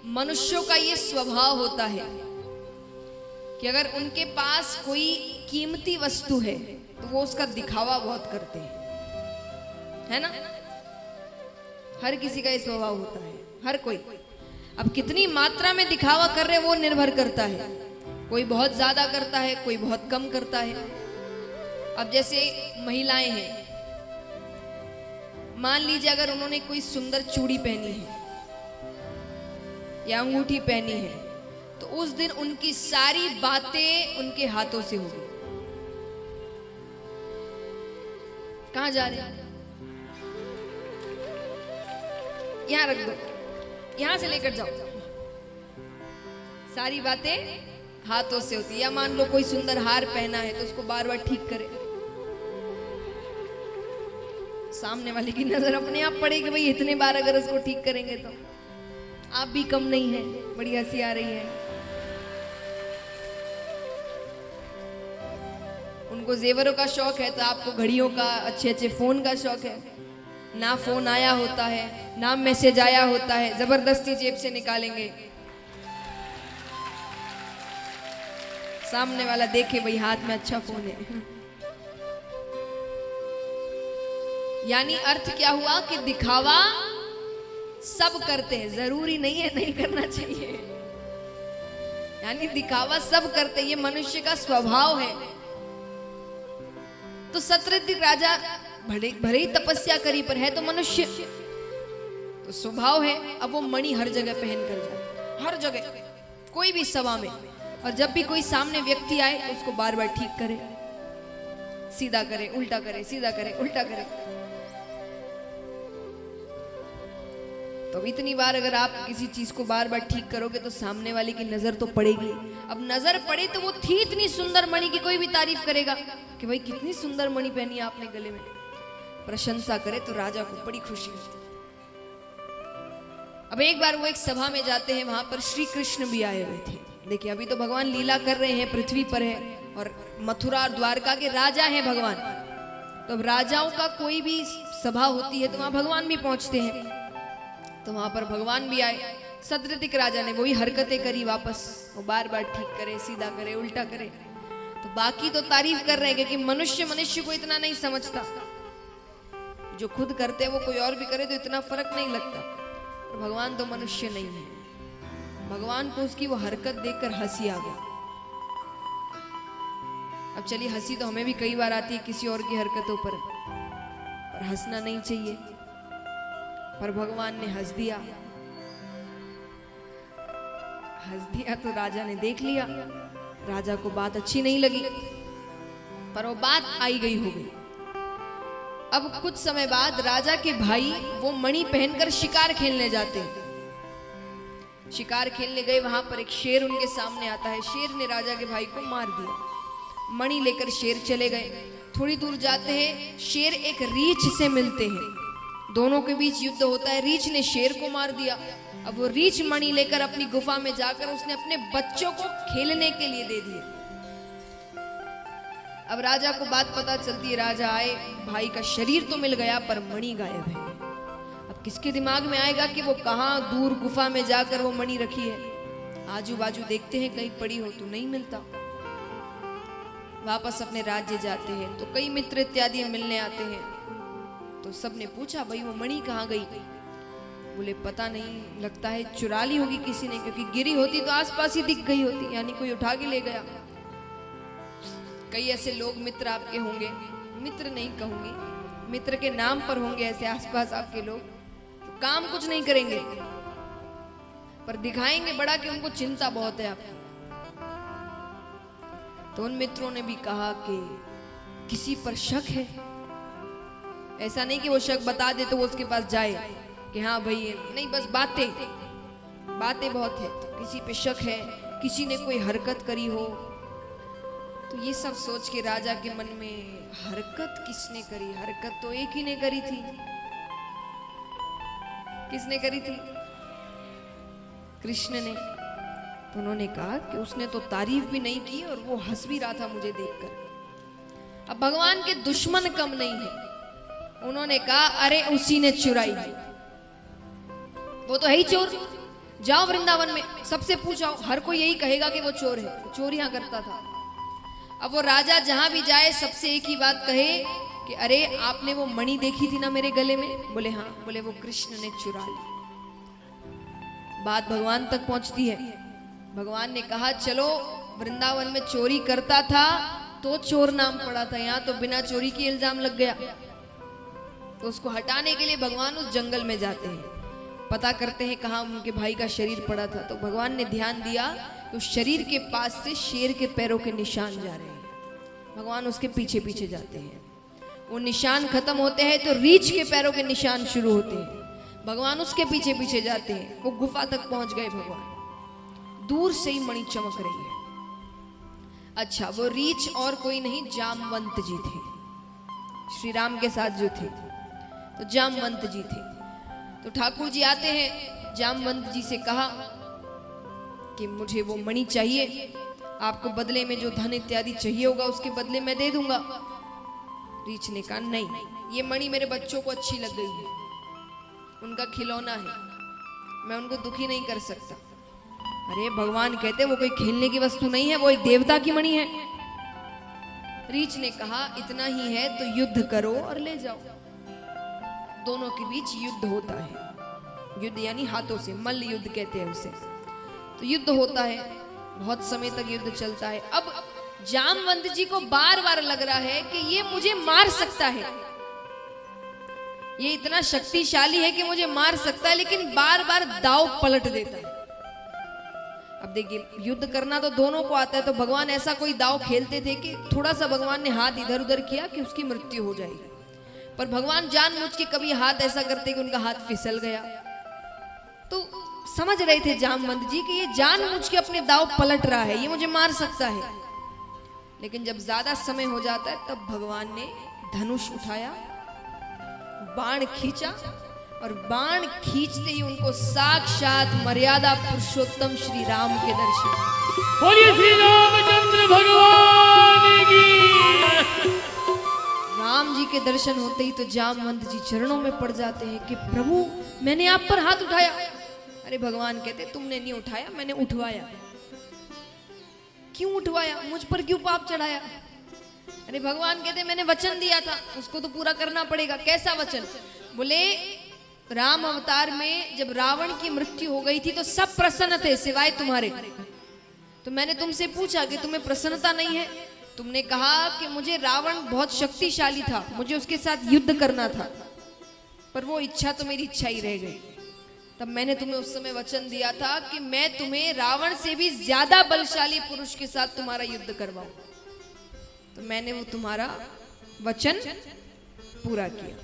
मनुष्यों का ये स्वभाव होता है कि अगर उनके पास कोई कीमती वस्तु है तो वो उसका दिखावा बहुत करते हैं, है ना। हर किसी का ये स्वभाव होता है, हर कोई। अब कितनी मात्रा में दिखावा कर रहे वो निर्भर करता है। कोई बहुत ज्यादा करता है, कोई बहुत कम करता है। अब जैसे महिलाएं हैं, मान लीजिए अगर उन्होंने कोई सुंदर चूड़ी पहनी है या अंगूठी पहनी है तो उस दिन उनकी सारी बातें उनके हाथों से होगी। कहां जा रहे हैं? यहां रख दो, यहां से लेकर जाओ। सारी बातें हाथों से होती है। या मान लो कोई सुंदर हार पहना है तो उसको बार बार ठीक करे, सामने वाले की नजर अपने आप पड़ेगी, भाई इतने बार अगर उसको ठीक करेंगे तो आप भी कम नहीं है। बड़ी हंसी आ रही है। उनको जेवरों का शौक है तो आपको घड़ियों का, अच्छे अच्छे फोन का शौक है। ना फोन आया होता है, ना मैसेज आया होता है, जबरदस्ती जेब से निकालेंगे। सामने वाला देखे भाई हाथ में अच्छा फोन है। यानी अर्थ क्या हुआ कि दिखावा सब करते हैं, जरूरी नहीं है नहीं करना चाहिए। यानी दिखावा सब करते हैं, ये मनुष्य का स्वभाव है। तो सत्यवती राजा भले ही तपस्या करी पर है तो मनुष्य, तो स्वभाव है। अब वो मणि हर जगह पहन कर जाए, हर जगह, कोई भी सभा में। और जब भी कोई सामने व्यक्ति आए तो उसको बार बार ठीक करे, सीधा करे, उल्टा करे, सीधा करे, उल्टा करे। तो इतनी बार अगर आप किसी चीज को बार बार ठीक करोगे तो सामने वाले की नजर तो पड़ेगी। अब नजर पड़े तो वो थी इतनी सुंदर मणि की कोई भी तारीफ करेगा कि भाई कितनी सुंदर मणि पहनी आपने गले में। प्रशंसा करे तो राजा को बड़ी खुशी होती। अब एक बार वो एक सभा में जाते हैं, वहां पर श्री कृष्ण भी आए हुए थे। देखिए अभी तो भगवान लीला कर रहे हैं, पृथ्वी पर है और मथुरा और द्वारका के राजा हैं भगवान। तो अब राजाओं का कोई भी सभा होती है तो वहां भगवान भी पहुंचते हैं। तो वहां पर भगवान भी आए। सत्यवती राजा ने वही हरकतें करी वापस, वो बार बार ठीक करे, सीधा करे, उल्टा करे। तो बाकी तो तारीफ कर रहे हैं क्योंकि मनुष्य को इतना नहीं समझता। जो खुद करते हैं वो कोई और भी करे तो इतना फर्क नहीं लगता। और भगवान तो मनुष्य नहीं है। भगवान को उसकी वो हरकत देखकर हंसी आ गई। अब चलिए हंसी तो हमें भी कई बार आती है किसी और की हरकतों पर हंसना नहीं चाहिए। पर भगवान ने हंस दिया तो राजा ने देख लिया। राजा को बात अच्छी नहीं लगी, पर वो बात आई गई हो गई। अब कुछ समय बाद राजा के भाई वो मणि पहनकर शिकार खेलने जाते हैं। शिकार खेलने गए, वहां पर एक शेर उनके सामने आता है। शेर ने राजा के भाई को मार दिया। मणि लेकर शेर चले गए। थोड़ी दूर जाते हैं, शेर एक रीछ से मिलते हैं। दोनों के बीच युद्ध होता है। रीछ ने शेर को मार दिया। अब वो रीछ मणि लेकर अपनी गुफा में जाकर उसने अपने बच्चों को खेलने के लिए दे दिए। अब राजा को बात पता चलती है। राजा आए, भाई का शरीर तो मिल गया पर मणि गायब है। अब किसके दिमाग में आएगा कि वो कहां दूर गुफा में जाकर वो मणि रखी है। आजू बाजू देखते हैं कहीं पड़ी हो तो नहीं मिलता। वापस अपने राज्य जाते हैं तो कई मित्र इत्यादि मिलने आते हैं। तो सबने पूछा भाई वो मणि कहाँ गई? बोले पता नहीं, लगता है चुरा ली होगी किसी ने, क्योंकि गिरी होती तो आसपास ही दिख गई होती, यानी कोई उठा के ले गया। कई ऐसे लोग मित्र आपके होंगे, मित्र नहीं कहूंगी, मित्र के नाम पर होंगे ऐसे आसपास आपके लोग, तो काम कुछ नहीं करेंगे पर दिखाएंगे बड़ा कि उनको चिंता बहुत है आपकी। तो उन मित्रों ने भी कहा कि किसी पर शक है। ऐसा नहीं कि वो शक बता दे तो वो उसके पास जाए कि हाँ भाई, नहीं, बस बातें बहुत है। तो किसी पे शक है, किसी ने कोई हरकत करी हो। तो ये सब सोच के राजा के मन में, हरकत किसने करी? हरकत तो एक ही ने करी थी। किसने करी थी? कृष्ण ने। तो उन्होंने कहा कि उसने तो तारीफ भी नहीं की और वो हंस भी रहा था मुझे देखकर। अब भगवान के दुश्मन कम नहीं है। उन्होंने कहा अरे उसी ने चुराई, वो तो है ही चोर। जाओ वृंदावन में सबसे पूछाओ, हर कोई यही कहेगा कि वो चोर है, चोरियां करता था। अब वो राजा जहां भी जाए सबसे एक ही बात कहे कि अरे आपने वो मणि देखी थी ना मेरे गले में? बोले हाँ। बोले वो कृष्ण ने चुरा ली। बात भगवान तक पहुंचती है। भगवान ने कहा चलो, वृंदावन में चोरी करता था तो चोर नाम पड़ा था, यहाँ तो बिना चोरी के इल्जाम लग गया। तो उसको हटाने के लिए भगवान उस जंगल में जाते हैं, पता करते हैं कहाँ उनके भाई का शरीर पड़ा था। तो भगवान ने ध्यान दिया तो शरीर के पास से शेर के पैरों के निशान जा रहे हैं। भगवान उसके पीछे पीछे जाते हैं, वो निशान खत्म होते हैं तो रीछ के पैरों के निशान शुरू होते हैं। भगवान उसके पीछे पीछे जाते हैं, वो गुफा तक पहुंच गए। भगवान दूर से ही मणि चमक रही है। अच्छा, वो रीछ और कोई नहीं, जामवंत जी थे, श्री राम के साथ जो थे, तो जामवंत जी थे। तो ठाकुर जी आते हैं, जामवंत जी से कहा कि मुझे वो मणि चाहिए, आपको बदले में जो धन इत्यादि चाहिए होगा उसके बदले मैं दे दूंगा। रीछ ने कहा नहीं, ये मणि मेरे बच्चों को अच्छी लग गई है, उनका खिलौना है, मैं उनको दुखी नहीं कर सकता। अरे भगवान कहते वो कोई खेलने की वस्तु नहीं है, वो एक देवता की मणि है। रीछ ने कहा इतना ही है तो युद्ध करो और ले जाओ। दोनों के बीच युद्ध होता है, युद्ध यानी हाथों से, मल्ल युद्ध कहते हैं उसे। तो युद्ध होता है, बहुत समय तक युद्ध चलता है। अब जामवंत जी को बार बार लग रहा है कि ये मुझे मार सकता है, ये इतना शक्तिशाली है कि मुझे मार सकता है, लेकिन बार बार दाव पलट देता है। अब देखिए, युद्ध करना तो दोनों को आता है, तो भगवान ऐसा कोई दाव खेलते थे कि थोड़ा सा भगवान ने हाथ इधर उधर किया कि उसकी मृत्यु हो जाएगी, पर भगवान जानबूझ के कभी हाथ ऐसा करते कि उनका हाथ फिसल गया। तो समझ रहे थे जामवंत जी कि ये जानबूझ के अपने दाव पलट रहा है, ये मुझे मार सकता है। लेकिन जब ज्यादा समय हो जाता है तब भगवान ने धनुष उठाया, बाण खींचा, और बाण खींचते ही उनको साक्षात मर्यादा पुरुषोत्तम श्री राम के दर्शन। बोलिए श्री रामचंद्र भगवान की। राम जी के दर्शन होते ही तो जामवंत जी चरणों में पड़ जाते हैं कि प्रभु मैंने आप पर हाथ उठाया। अरे भगवान कहते तुमने नहीं उठाया, मैंने उठवाया। क्यों उठवाया? मुझ पर क्यों पाप चढ़ाया? अरे भगवान कहते मैंने वचन दिया था, उसको तो पूरा करना पड़ेगा। कैसा वचन? बोले राम अवतार में जब रावण की मृत्यु हो गई थी तो सब प्रसन्न थे सिवाय तुम्हारे। तो मैंने तुमसे पूछा कि तुम्हें प्रसन्नता नहीं है? तुमने कहा कि मुझे रावण बहुत शक्तिशाली था, मुझे उसके साथ युद्ध करना था, पर वो इच्छा तो मेरी इच्छा ही रह गई। तब मैंने तुम्हें उस समय वचन दिया था कि मैं तुम्हें रावण से भी ज्यादा बलशाली पुरुष के साथ तुम्हारा युद्ध करवाऊं। तो मैंने वो तुम्हारा वचन पूरा किया।